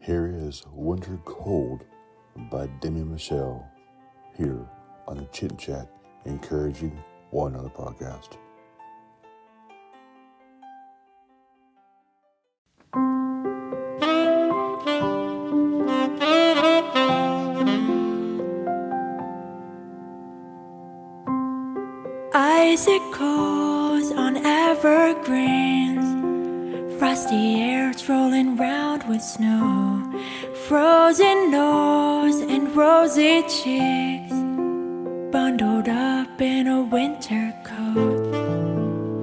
Here is Winter Cold by Demi Michelle here on the Chit Chat, encouraging one another podcast. Icicles on evergreens, frosty airs rolling round with snow, frozen nose and rosy cheeks, bundled up in a winter coat.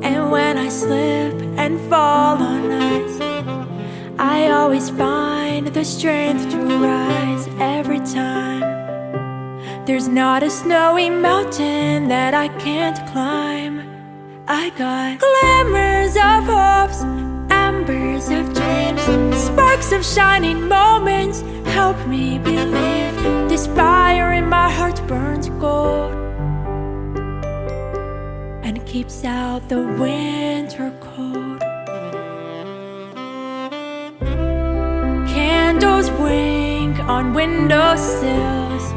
And when I slip and fall on ice, I always find the strength to rise every time. There's not a snowy mountain that I can't climb. I got glimmers of hopes, embers of dreams, sparks of shining moments. Help me believe this fire in my heart burns gold and keeps out the winter cold. Candles wink on windowsills,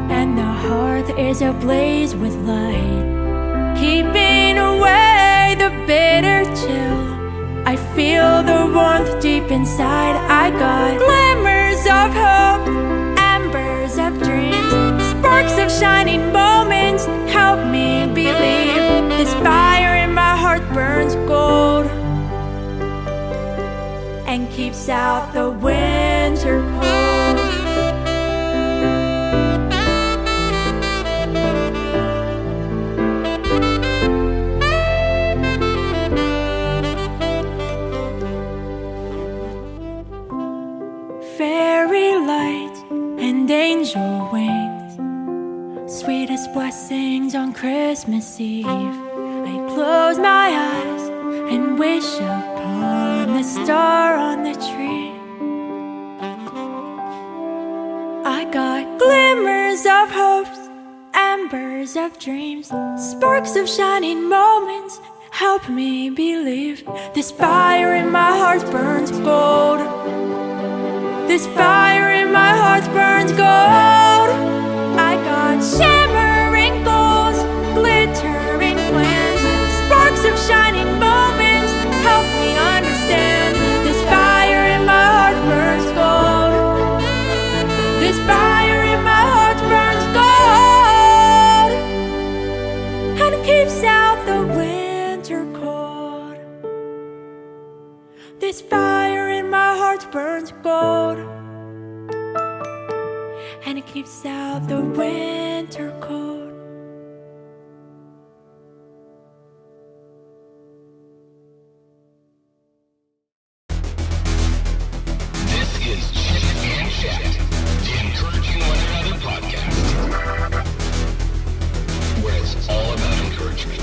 and the hearth is ablaze with light, keeping away the bitter chill. I feel the warmth deep inside. I got glimmers of hope, embers of dreams, sparks of shining moments. Help me believe this fire in my heart burns gold and keeps out the winter cold. Fairy light and angel wings, sweetest blessings on Christmas Eve. I close my eyes and wish upon the star on the tree. I got glimmers of hopes, embers of dreams, sparks of shining moments. Help me believe this fire in my heart burns gold. This fire in my heart burns gold. I got shimmering goals, glittering plans, sparks of shining moments. Help me understand. This fire in my heart burns gold. This fire in my heart burns gold and keeps out the winter cold. This fire in my heart burns gold and it keeps out the winter cold. This is Chit and Chat, the encouraging one another podcast, where it's all about encouragement.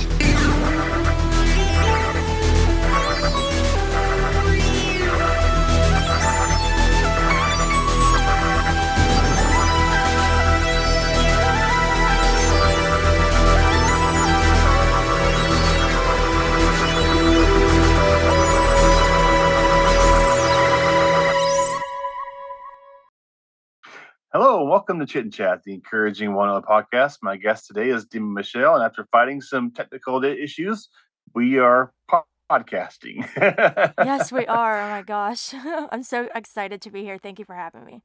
Hello, and welcome to Chit and Chat, the encouraging one on the podcast. My guest today is Demi Michelle, and after fighting some technical issues, we are podcasting. Yes, we are. Oh my gosh. I'm so excited to be here. Thank you for having me.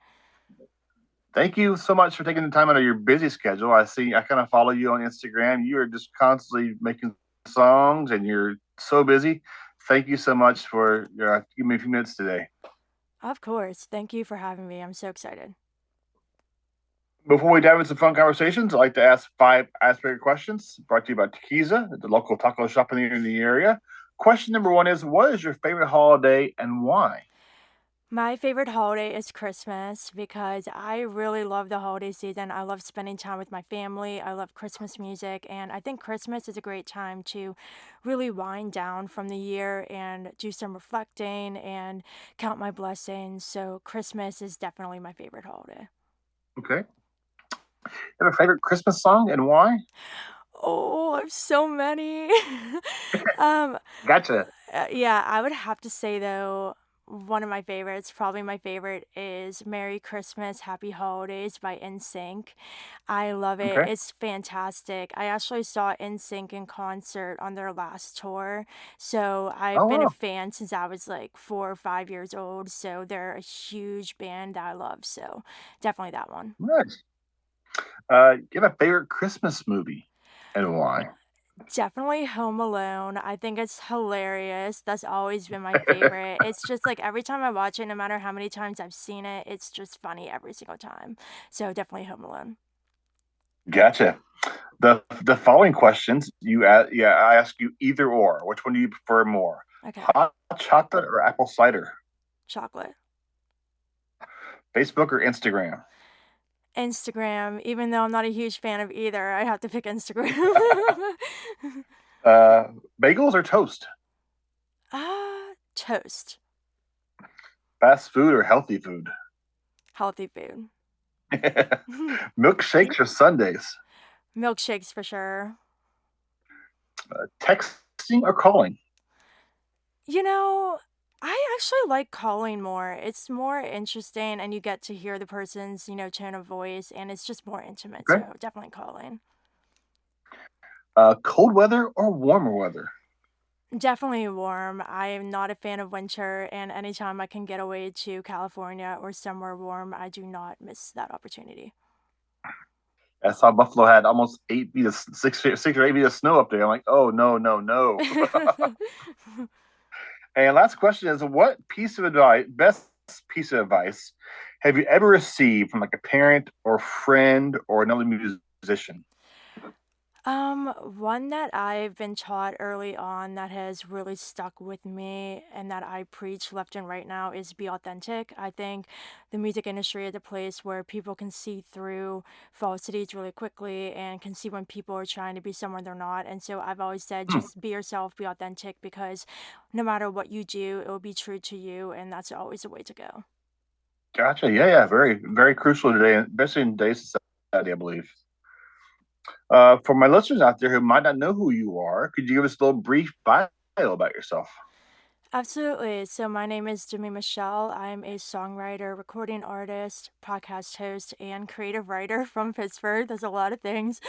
Thank you so much for taking the time out of your busy schedule. I kind of follow you on Instagram. You are just constantly making songs, and you're so busy. Thank you so much for giving me a few minutes today. Of course. Thank you for having me. I'm so excited. Before we dive into some fun conversations, I'd like to ask 5 icebreaker questions brought to you by Tequiza, the local taco shop in the area. Question number 1 is, what is your favorite holiday and why? My favorite holiday is Christmas because I really love the holiday season. I love spending time with my family. I love Christmas music, and I think Christmas is a great time to really wind down from the year and do some reflecting and count my blessings. So Christmas is definitely my favorite holiday. Okay. You have a favorite Christmas song and why? Oh, I have so many. Gotcha. Yeah, I would have to say though, one of my favorites, probably my favorite, is Merry Christmas, Happy Holidays by NSYNC. I love it. Okay. It's fantastic. I actually saw NSYNC in concert on their last tour. So I've Oh been a wow, fan since I was like 4 or 5 years old. So they're a huge band that I love. So definitely that one. nice. You have a favorite Christmas movie, and why? Definitely Home Alone. I think it's hilarious. That's always been my favorite. It's just like every time I watch it, no matter how many times I've seen it, it's just funny every single time. So definitely Home Alone. Gotcha. The following questions yeah, I ask you either or. Which one do you prefer more? Okay. Hot chocolate or apple cider? Chocolate. Facebook or Instagram? Instagram, even though I'm not a huge fan of either, I have to pick Instagram. Uh, Bagels or toast? Toast. Fast food or healthy food? Healthy food. Milkshakes or sundaes? Milkshakes for sure. Texting or calling? You know, I actually like calling more. It's more interesting and you get to hear the person's, tone of voice and it's just more intimate. Okay. So definitely calling. Cold weather or warmer weather? Definitely warm. I'm not a fan of winter and anytime I can get away to California or somewhere warm, I do not miss that opportunity. I saw Buffalo had almost 8 feet of 6 or 8 feet of snow up there. I'm like, oh no, no, no. And last question is, what piece of advice, best piece of advice, have you ever received from like a parent or friend or another musician? One that I've been taught early on that has really stuck with me and that I preach left and right now is be authentic. I think the music industry is a place where people can see through falsities really quickly and can see when people are trying to be someone they're not. And so I've always said Hmm, just be yourself, be authentic because no matter what you do, it will be true to you, and that's always the way to go. gotcha. Yeah, yeah. Very, very crucial today, especially in today's society, I believe. For my listeners out there who might not know who you are, could you give us a little brief bio about yourself? Absolutely. So, my name is Demi Michelle. I'm a songwriter, recording artist, podcast host, and creative writer from Pittsburgh. There's a lot of things.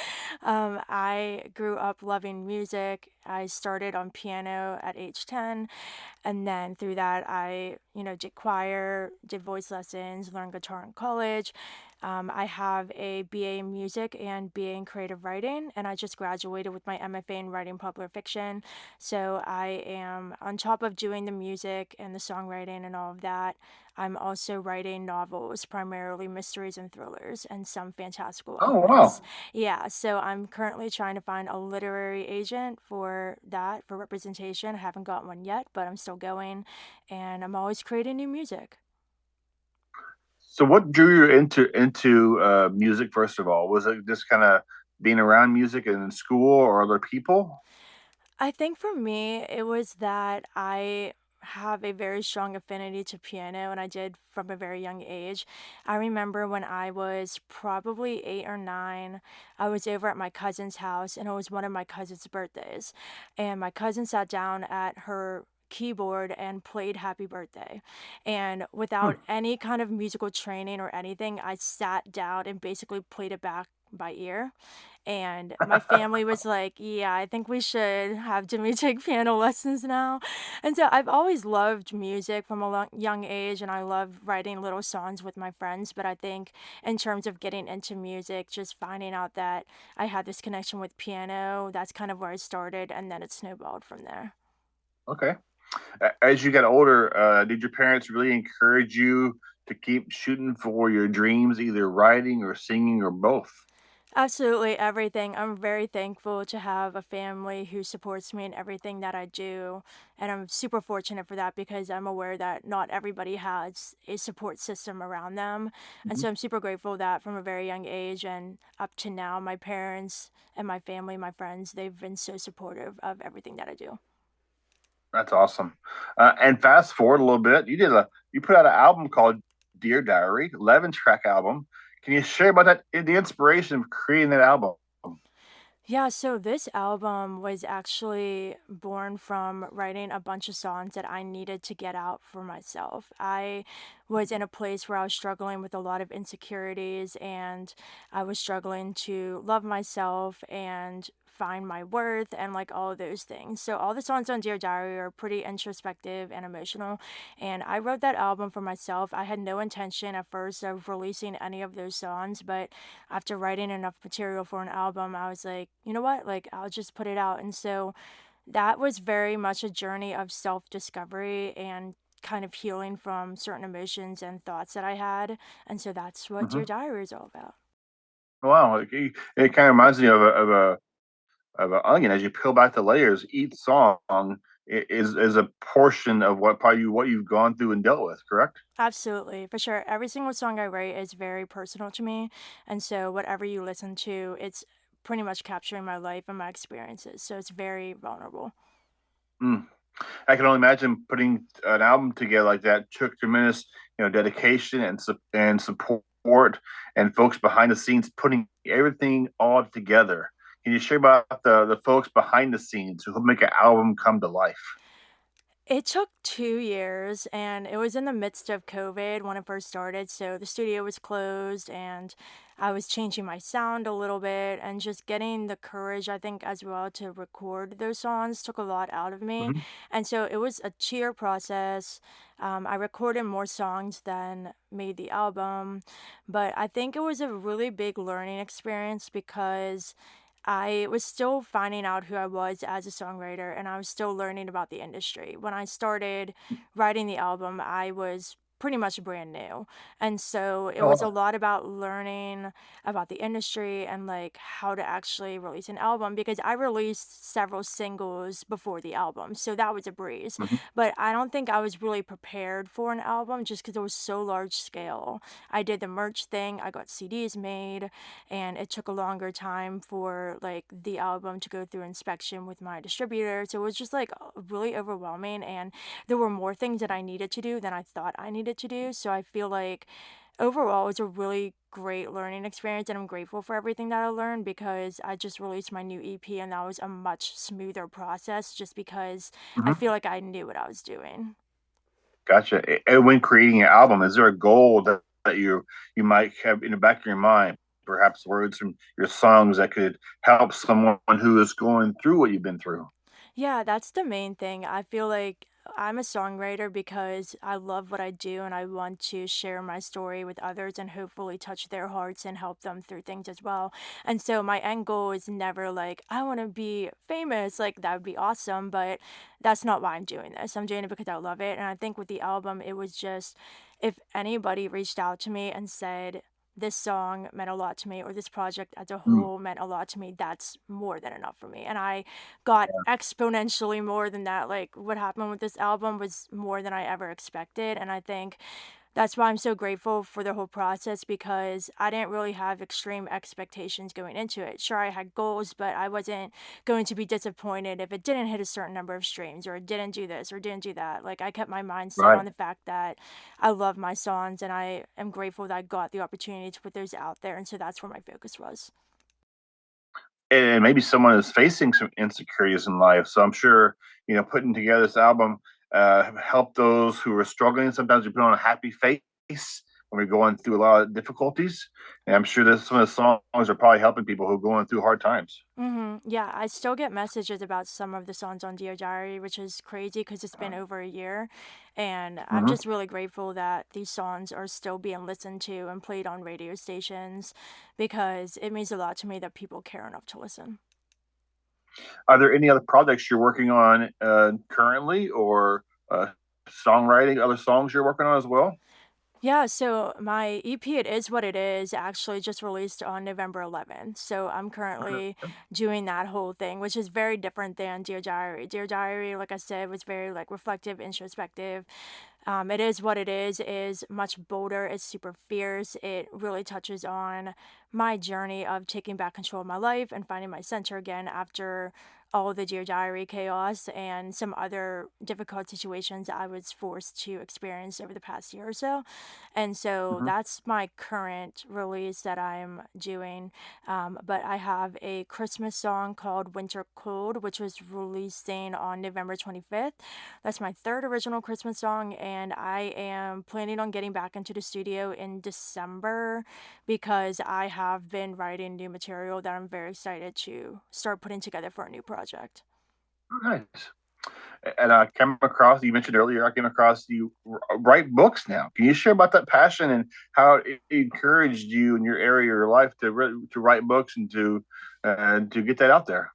I grew up loving music. I started on piano at age 10, and then through that, I did choir, did voice lessons, learned guitar in college. I have a BA in music and BA in creative writing, and I just graduated with my MFA in writing popular fiction. So I am, on top of doing the music and the songwriting and all of that, I'm also writing novels, primarily mysteries and thrillers, and some fantastical Oh, elements. wow. Yeah, so I'm currently trying to find a literary agent for that, for representation. I haven't got one yet, but I'm still going, and I'm always creating new music. So, what drew you into music? First of all, was it just kind of being around music in school or other people? I think for me, it was that I have a very strong affinity to piano, and I did from a very young age. I remember when I was probably 8 or 9, I was over at my cousin's house, and it was one of my cousin's birthdays. And my cousin sat down at her keyboard and played Happy Birthday. And Hmm. without any kind of musical training or anything, I sat down and basically played it back by ear. And my family was like, yeah, I think we should have Jimmy take piano lessons now. And so I've always loved music from a young age, and I love writing little songs with my friends. But I think in terms of getting into music, just finding out that I had this connection with piano, that's kind of where I started, and then it snowballed from there. Okay. As you got older, did your parents really encourage you to keep shooting for your dreams, either writing or singing or both? Absolutely everything. I'm very thankful to have a family who supports me in everything that I do. And I'm super fortunate for that because I'm aware that not everybody has a support system around them. And Mhm. so I'm super grateful that from a very young age and up to now, my parents and my family, my friends, they've been so supportive of everything that I do. That's awesome. And fast forward a little bit, you put out an album called Dear Diary, 11 track album. Can you share about that, the inspiration of creating that album? Yeah, so this album was actually born from writing a bunch of songs that I needed to get out for myself. I was in a place where I was struggling with a lot of insecurities, and I was struggling to love myself and find my worth and like all of those things. So all the songs on Dear Diary are pretty introspective and emotional, and I wrote that album for myself. I had no intention at first of releasing any of those songs, but after writing enough material for an album, I was like, you know what? Like, I'll just put it out. And so that was very much a journey of self discovery and kind of healing from certain emotions and thoughts that I had. And so that's what Dear Hmm. Diary is all about. Wow, it kind of reminds me of an onion. As you peel back the layers, each song is a portion of what you've gone through and dealt with. Correct? Absolutely, for sure. Every single song I write is very personal to me. And so whatever you listen to, it's pretty much capturing my life and my experiences. So it's very vulnerable. Mm. I can only imagine putting an album together like that took tremendous, dedication and support and folks behind the scenes putting everything all together. Can you share about the folks behind the scenes who make an album come to life? It took 2 years, and it was in the midst of COVID when it first started, so the studio was closed, and I was changing my sound a little bit, and just getting the courage, I think, as well, to record those songs took a lot out of me, Hmm. and so it was a 2-year process. I recorded more songs than made the album, but I think it was a really big learning experience because I was still finding out who I was as a songwriter, and I was still learning about the industry. When I started writing the album, I was pretty much brand new. And so it was a Oh, lot about learning about the industry and like how to actually release an album because I released several singles before the album. So that was a breeze. mhm. But I don't think I was really prepared for an album just because it was so large scale. I did the merch thing, I got CDs made, and it took a longer time for like the album to go through inspection with my distributor. So it was just like really overwhelming, and there were more things that I needed to do than I thought I needed to do. So I feel like overall it was a really great learning experience, and I'm grateful for everything that I learned because I just released my new EP, and that was a much smoother process just because I Mhm. feel like I knew what I was doing. Gotcha. And when creating an album, is there a goal that you might have in the back of your mind? Perhaps words from your songs that could help someone who is going through what you've been through. Yeah, that's the main thing. I feel like I'm a songwriter because I love what I do and I want to share my story with others and hopefully touch their hearts and help them through things as well. And so my end goal is never like, I want to be famous. Like, that would be awesome, but that's not why I'm doing this. I'm doing it because I love it. And I think with the album, it was just if anybody reached out to me and said, this song meant a lot to me, or this project as a Mm. whole meant a lot to me, that's more than enough for me. And I got exponentially more than that. Like what happened with this album was more than I ever expected. And I think that's why I'm so grateful for the whole process because I didn't really have extreme expectations going into it. Sure, I had goals, but I wasn't going to be disappointed if it didn't hit a certain number of streams or it didn't do this or didn't do that. Like, I kept my mind set on Right. the fact that I love my songs and I am grateful that I got the opportunity to put those out there. And so that's where my focus was. And maybe someone is facing some insecurities in life. So I'm sure, putting together this album help those who are struggling. Sometimes we put on a happy face when we're going through a lot of difficulties. And I'm sure that some of the songs are probably helping people who are going through hard times. Yeah, I still get messages about some of the songs on Dear Diary, which is crazy because it's been over a year. And I'm Hmm. just really grateful that these songs are still being listened to and played on radio stations because it means a lot to me that people care enough to listen. Are there any other projects you're working on currently or songwriting, other songs you're working on as well? Yeah, so my EP, It Is What It Is, actually just released on November 11th. So I'm currently doing that whole thing, which is very different than Dear Diary. Dear Diary, like I said, was very like reflective, introspective. It Is What It is much bolder. It's super fierce. It really touches on my journey of taking back control of my life and finding my center again after all the Dear Diary chaos and some other difficult situations I was forced to experience over the past year or so. And so Hmm. that's my current release that I'm doing. But I have a Christmas song called Winter Cold, which was releasing on November 25th. That's my third original Christmas song, and I am planning on getting back into the studio in December because I have been writing new material that I'm very excited to start putting together for a new project. Nice. And I came across, you mentioned earlier, I came across you write books now. Can you share about that passion and how it encouraged you in your area of your life to write books and to get that out there?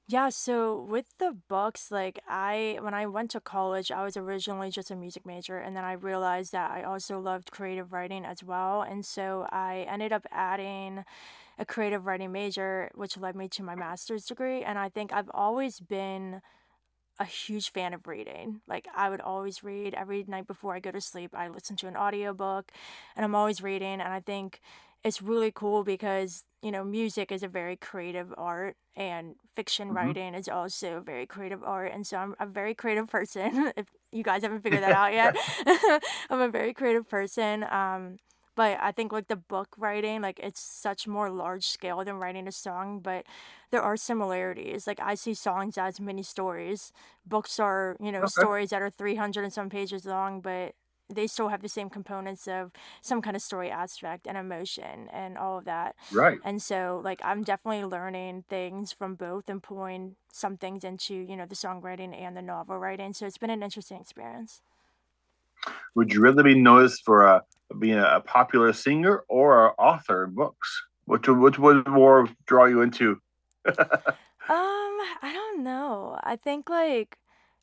Yeah, so with the books, like when I went to college, I was originally just a music major, and then I realized that I also loved creative writing as well. And so I ended up adding a creative writing major, which led me to my master's degree. And I think I've always been a huge fan of reading. Like I would always read every night before I go to sleep. I listen to an audiobook and I'm always reading, and I think it's really cool because, music is a very creative art and fiction Hmm. writing is also a very creative art. And so I'm a very creative person if you guys haven't figured that out yet. I'm a very creative person. But I think like the book writing, like it's such more large scale than writing a song, but there are similarities. Like I see songs as mini stories. Books are, Okay. stories that are 300 and some pages long, but they still have the same components of some kind of story aspect and emotion and all of that. Right. And so, like, I'm definitely learning things from both and pulling some things into, the songwriting and the novel writing. So it's been an interesting experience. Would you rather be noticed for being a popular singer or an author in books? Which would more draw you into? I don't know. I think like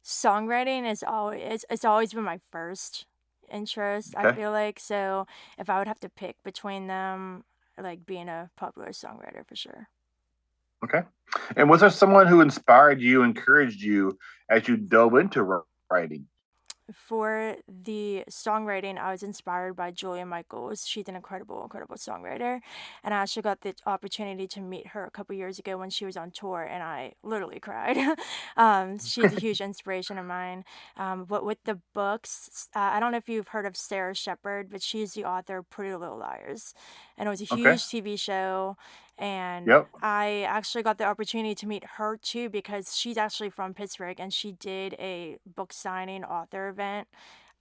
songwriting is always it's always been my first interest, I Okay. feel like. So if I would have to pick between them, like being a popular songwriter for sure. Okay. And was there someone who inspired you, encouraged you as you dove into writing? For the songwriting, I was inspired by Julia Michaels. She's an incredible, incredible songwriter. And I actually got the opportunity to meet her a couple years ago when she was on tour, and I literally cried. She's a huge inspiration of mine. But with the books, I don't know if you've heard of Sarah Shepard, but she's the author of Pretty Little Liars. And it was a Okay. huge TV show. And Yep. I actually got the opportunity to meet her too because she's actually from Pittsburgh and she did a book signing author event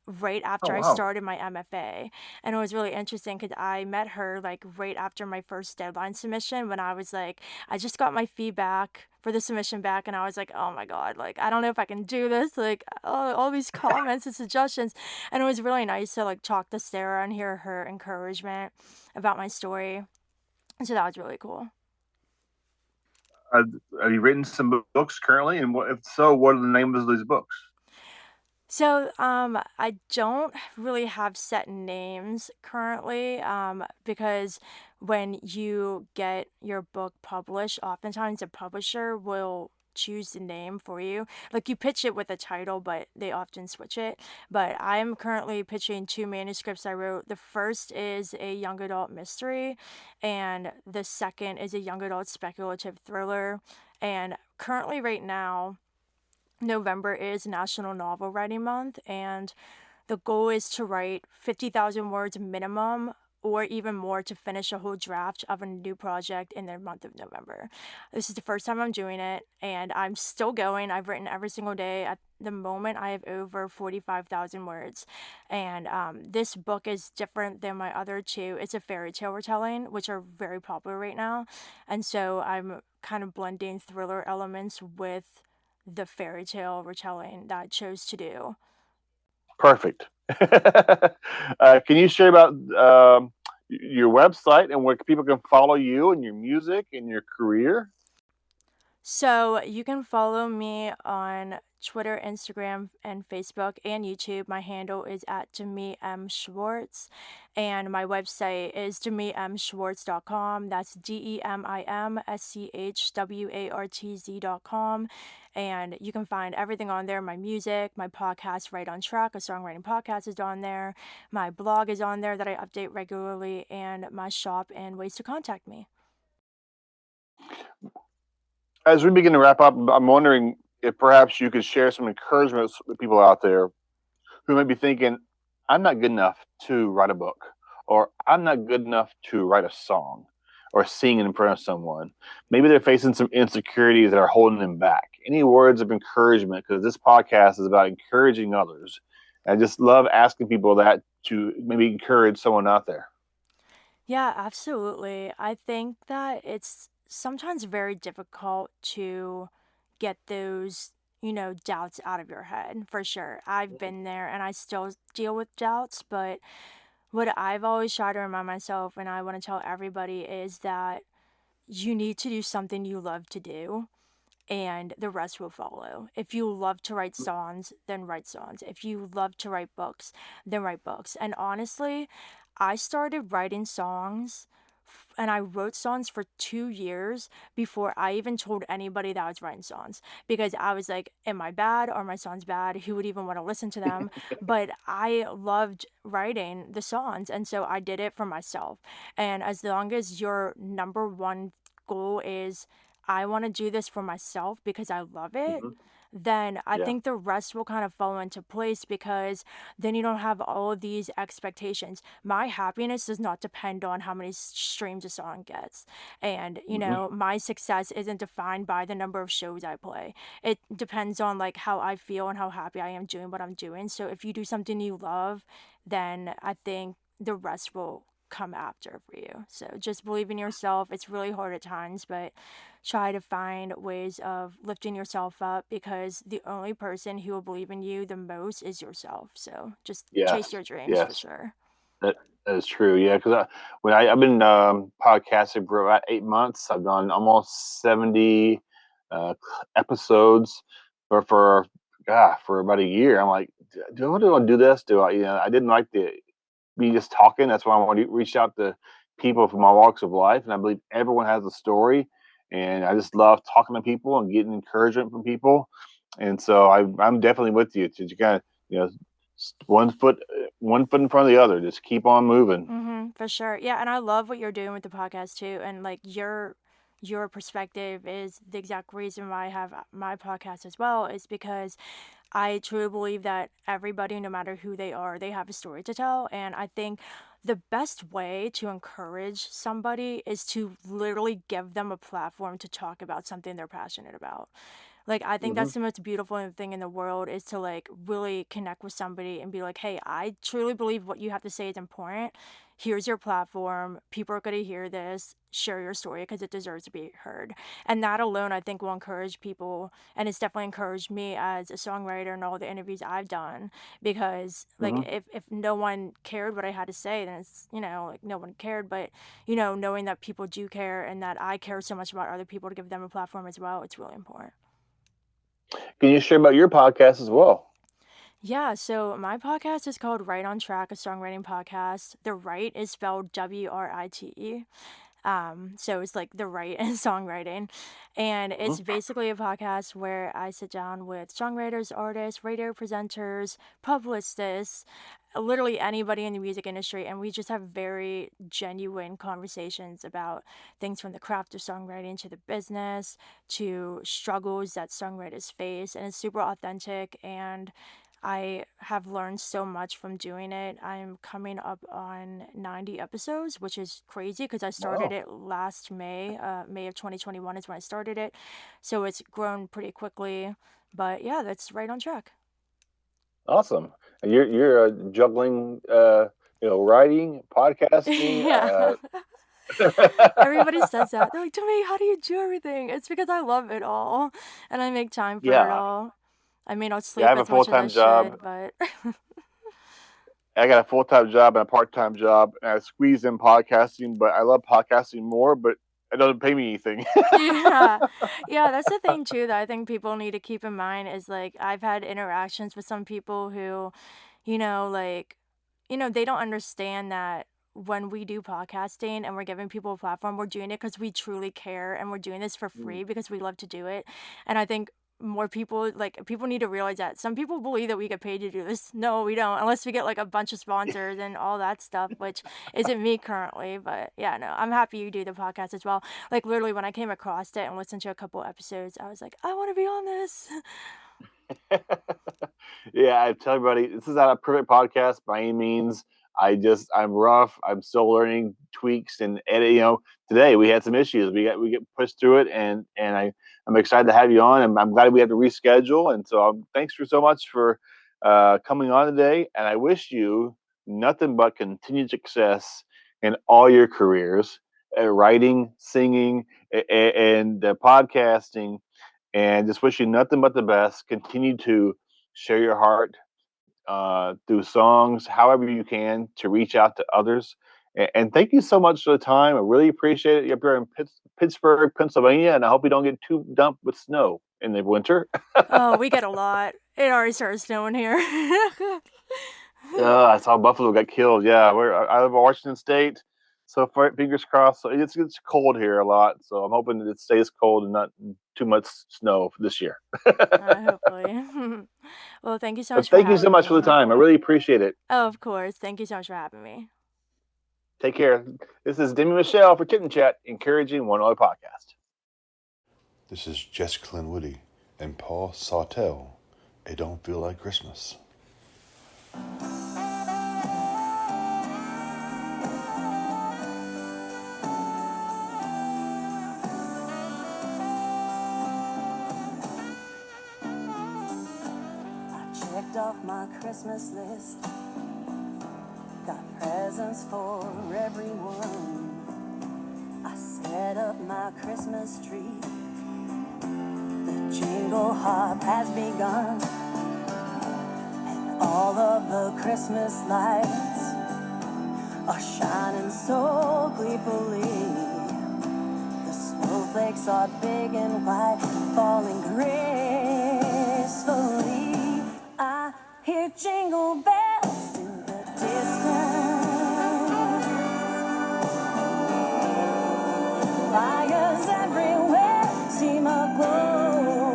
right Oh after I wow. started my MFA. And it was really interesting because I met her like right after my first deadline submission when I was like, I just got my feedback for the submission back and I was like, oh my God, like I don't know if I can do this. Like all these comments and suggestions. And it was really nice to like talk to Sarah and hear her encouragement about my story. And so that was really cool. Uh, have you written some books currently? And if so, what are the names of these books? So, I don't really have set names currently, because when you get your book published, oftentimes the publisher will choose the name for you. Like you pitch it with a title, but they often switch it. But I'm currently pitching two manuscripts I wrote. The first is a young adult mystery, and the second is a young adult speculative thriller. And currently, right now, November is National Novel Writing Month, and the goal is to write 50,000 words minimum or even more to finish a whole draft of a new project in the month of November. This is the first time I'm doing it, and I'm still going. I've written every single day. At the moment, I have over 45,000 words. And this book is different than my other two. It's a fairy tale retelling, which are very popular right now. And so I'm kind of blending thriller elements with the fairy tale retelling that I chose to do. Perfect. Can you share about your website and where people can follow you and your music and your career? So you can follow me on Twitter, Instagram, and Facebook and YouTube. My handle is at Demi M. Schwartz. And my website is demimschwartz.com. That's DEMIMSCHWARTZ.com. And you can find everything on there, my music, my podcast, Right on Track, a songwriting podcast is on there. My blog is on there that I update regularly, and my shop and ways to contact me. As we begin to wrap up, I'm wondering if perhaps you could share some encouragement with people out there who might be thinking, I'm not good enough to write a book, or I'm not good enough to write a song or sing in front of someone. Maybe they're facing some insecurities that are holding them back. Any words of encouragement? Because this podcast is about encouraging others. I just love asking people that to maybe encourage someone out there. Yeah, absolutely. I think that it's sometimes very difficult to get those, doubts out of your head, for sure. I've been there and I still deal with doubts, but what I've always tried to remind myself and I want to tell everybody is that you need to do something you love to do and the rest will follow. If you love to write songs, then write songs. If you love to write books, then write books. And honestly, I started writing songs and I wrote songs for 2 years before I even told anybody that I was writing songs because I was like, am I bad? Are my songs bad? Who would even want to listen to them? But I loved writing the songs. And so I did it for myself. And as long as your number one goal is, I want to do this for myself because I love it, Mhm. then I Yeah. think the rest will kind of fall into place because then you don't have all of these expectations. My happiness does not depend on how many streams a song gets. And, Hmm. my success isn't defined by the number of shows I play. It depends on like how I feel and how happy I am doing what I'm doing. So if you do something you love, then I think the rest will come after for you. So just believe in yourself. It's really hard at times, but try to find ways of lifting yourself up because the only person who will believe in you the most is yourself. So just chase Yes. your dreams for Yes. sure. That that is true. Yeah, because I've been podcasting for about 8 months. I've done almost 70 episodes for about a year. I'm like, do I do this? Do I? I didn't like the me just talking. That's why I want to reach out to people from all walks of life, and I believe everyone has a story. And I just love talking to people and getting encouragement from people. And so I'm definitely with you to kind of one foot in front of the other. Just keep on moving. For sure. Yeah, and I love what you're doing with the podcast too. And like your perspective is the exact reason why I have my podcast as well, is because I truly believe that everybody, no matter who they are, they have a story to tell. And I think the best way to encourage somebody is to literally give them a platform to talk about something they're passionate about. Like, I think Hmm. that's the most beautiful thing in the world is to like really connect with somebody and be like, hey, I truly believe what you have to say is important. Here's your platform. People are going to hear this. Share your story because it deserves to be heard. And that alone, I think, will encourage people. And it's definitely encouraged me as a songwriter and all the interviews I've done. Because, like, Hmm. if no one cared what I had to say, then it's, like no one cared. But, knowing that people do care and that I care so much about other people to give them a platform as well, it's really important. Can you share about your podcast as well? Yeah, so my podcast is called Right on Track, a songwriting podcast. The right is spelled WRITE. So it's like the right in songwriting. And Hmm. it's basically a podcast where I sit down with songwriters, artists, radio presenters, publicists, literally anybody in the music industry. And we just have very genuine conversations about things from the craft of songwriting to the business to struggles that songwriters face. And it's super authentic and I have learned so much from doing it. I'm coming up on 90 episodes, which is crazy because I started Wow, it last May. May of 2021 is when I started it. So it's grown pretty quickly. But yeah, that's right on track. awesome! And you're juggling, writing, podcasting. Yeah. Everybody says that. They're like, Demi, how do you do everything? It's because I love it all and I make time for it Yeah, all. I may not yeah. I sleep have a as much full as I time job. should, but I got a full time job and a part time job, and I squeeze in podcasting. But I love podcasting more, but it doesn't pay me anything. yeah. Yeah, that's the thing too that I think people need to keep in mind is like I've had interactions with some people who, like, they don't understand that when we do podcasting and we're giving people a platform, we're doing it because we truly care and we're doing this for Mm. free because we love to do it. And I think more people, like, people need to realize that. Some people believe that we get paid to do this. No, we don't, unless we get like a bunch of sponsors and all that stuff, which isn't me currently. But yeah, no, I'm happy you do the podcast as well. Like, literally, when I came across it and listened to a couple episodes, I was like, I want to be on this. Yeah, I tell everybody this is not a perfect podcast by any means. I'm rough. I'm still learning tweaks and edit. Today we had some issues. We get pushed through it, and I'm excited to have you on. And I'm glad we had to reschedule. And so thanks so much for coming on today. And I wish you nothing but continued success in all your careers, writing, singing, and podcasting. And just wish you nothing but the best. Continue to share your heart through songs, however you can, to reach out to others. And thank you so much for the time. I really appreciate it. You're up here in Pittsburgh, Pennsylvania, and I hope you don't get too dumped with snow in the winter. Oh, we get a lot. It already started snowing here. I saw Buffalo got killed. Yeah, I live in Washington State, so fingers crossed. So it's cold here a lot, so I'm hoping that it stays cold and not too much snow this year. Hopefully. Well, thank you so much. Thank you so much for the time. I really appreciate it. Oh, of course. Thank you so much for having me. Take care. This is Demi Michelle for Chit and Chat, encouraging one other podcast. This is Jess Clinwoody and Paul Sawtell. It don't feel like Christmas. Checked off my Christmas list, got presents for everyone. I set up my Christmas tree, the jingle hop has begun, and all of the Christmas lights are shining so gleefully. The snowflakes are big and white, falling gracefully. I hear jingle bells in the distance, fires everywhere seem aglow.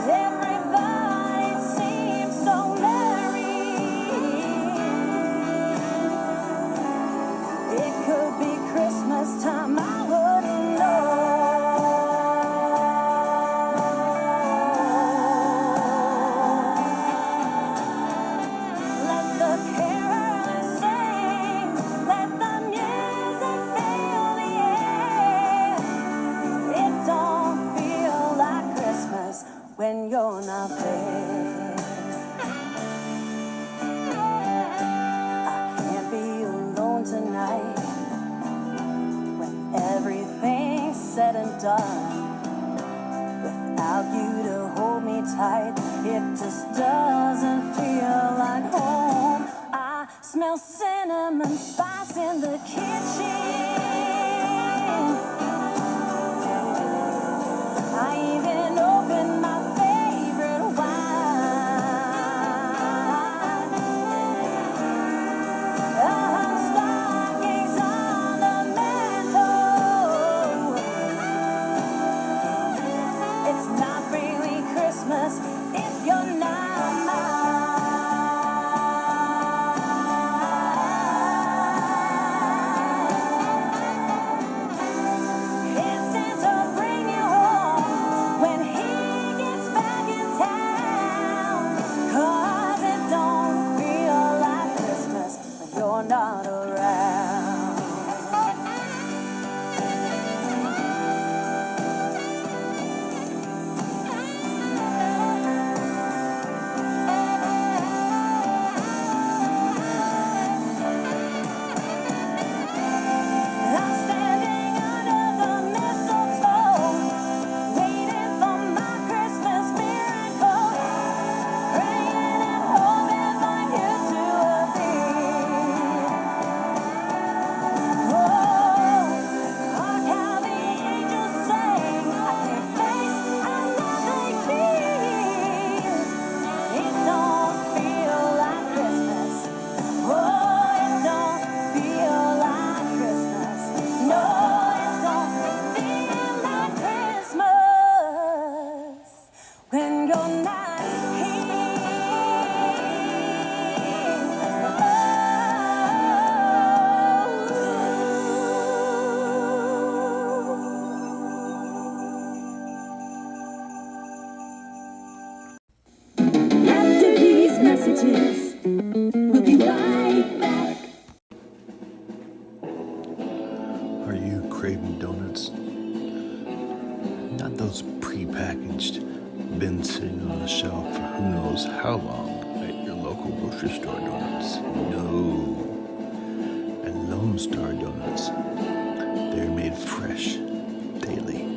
Everybody seems so merry. It could be Christmas time, I wouldn't know. When you're not there, I can't be alone tonight. When everything's said and done, without you to hold me tight, it just doesn't feel like home. I smell cinnamon spice in the kitchen. I even open my if you're not mine. Grocery Store Donuts. No. And Lone Star Donuts. They're made fresh daily.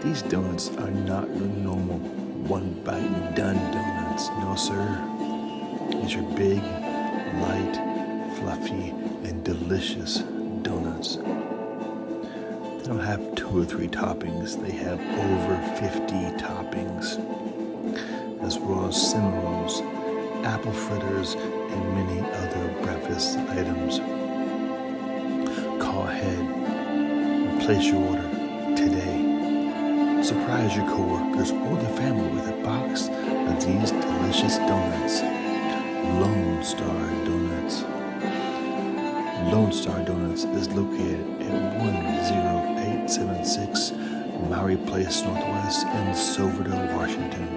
These donuts are not your normal one bite and done donuts. No, sir. These are big, light, fluffy, and delicious donuts. They don't have 2 or 3 toppings. They have over 50 toppings, as well as cinnamon rolls, apple fritters, and many other breakfast items. Call ahead and place your order today. Surprise your coworkers or their family with a box of these delicious donuts. Lone Star Donuts. Lone Star Donuts is located at 10876 Maury Place Northwest in Silverdale, Washington.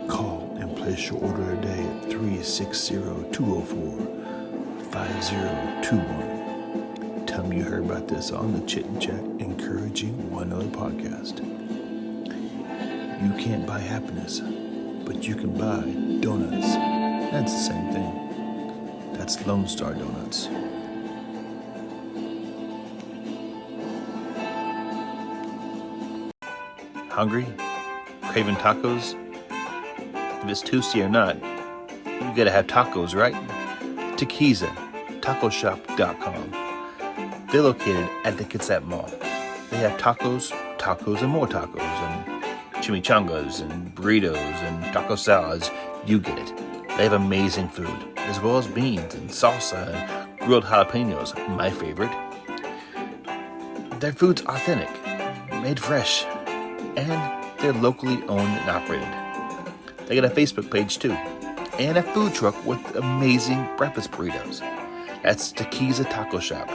Call and place your order today at 360-204-5021. Tell me you heard about this on the Chit and Chat Encouraging One Another podcast. You can't buy happiness, but you can buy donuts. That's the same thing. That's Lone Star Donuts. Hungry? Craving tacos? If it's Tuesday or not, you gotta have tacos, right? Tequiza, tacoshop.com. They're located at the Kitsap Mall. They have tacos, and more tacos, and chimichangas, and burritos, and taco salads. You get it. They have amazing food, as well as beans, and salsa, and grilled jalapenos, my favorite. Their food's authentic, made fresh, and they're locally owned and operated. They got a Facebook page too, and a food truck with amazing breakfast burritos. That's Tequiza Taco Shop,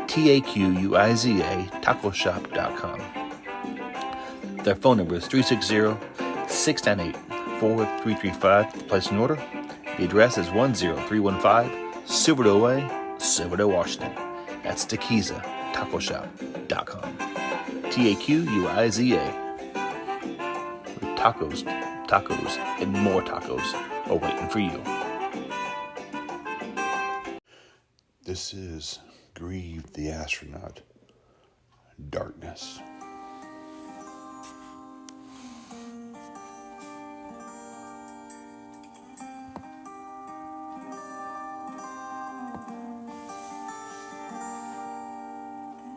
TAQUIZA tacoshop.com. Their phone number is 360-698-4335 to place an order. The address is 10315 Silverdale Way, Silverdale, Washington. That's Tequiza tacoshop.com. TAQUIZA. Tacos, and more tacos are waiting for you. This is Grieve the Astronaut. Darkness.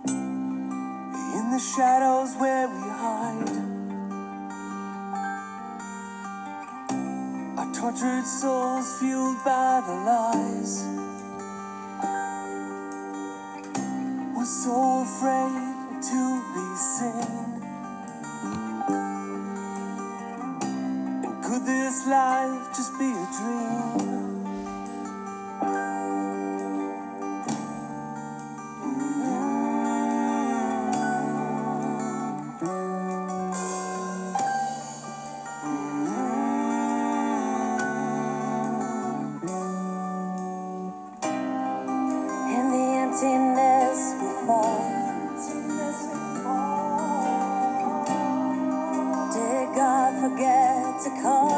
In the shadows where we hide, our tortured souls fueled by the lies. We're so afraid to be seen. And could this life just be a dream? Did God forget to call?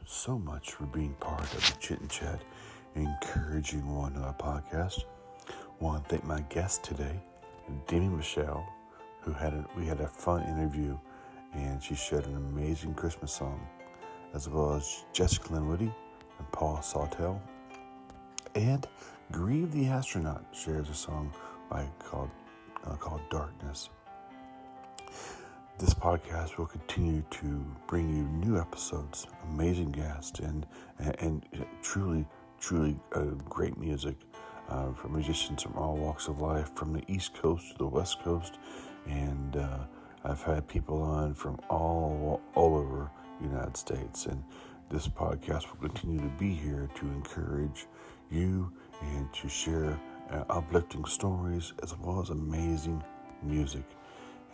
so much for being part of the Chit and Chat Encouraging One podcast. I want to thank my guest today, Demi Michelle, we had a fun interview, and she shared an amazing Christmas song, as well as Jessica Linwoody and Paul Sawtell. And Grieve the Astronaut shares a song called Darkness. This podcast will continue to bring you new episodes, amazing guests, and truly great music from musicians from all walks of life, from the East Coast to the West Coast. And I've had people on from all over the United States. And this podcast will continue to be here to encourage you and to share uplifting stories as well as amazing music.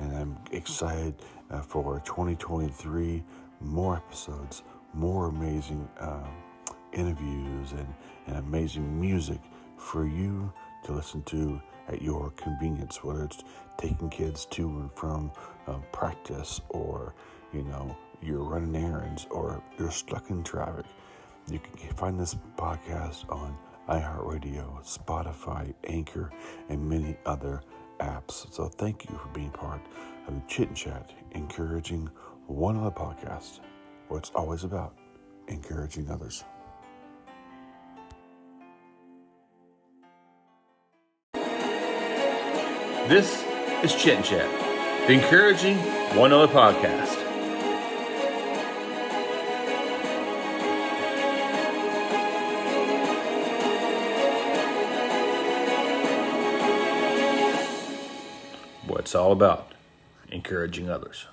And I'm excited for 2023, more episodes, more amazing interviews and amazing music for you to listen to at your convenience, whether it's taking kids to and from practice, or you're running errands, or you're stuck in traffic. You can find this podcast on iHeartRadio, Spotify, Anchor, and many other apps. So thank you for being part of the Chit and Chat Encouraging One Other podcast, where it's always about encouraging others. This is Chit and Chat, the Encouraging One Other podcast. Where it's all about encouraging others.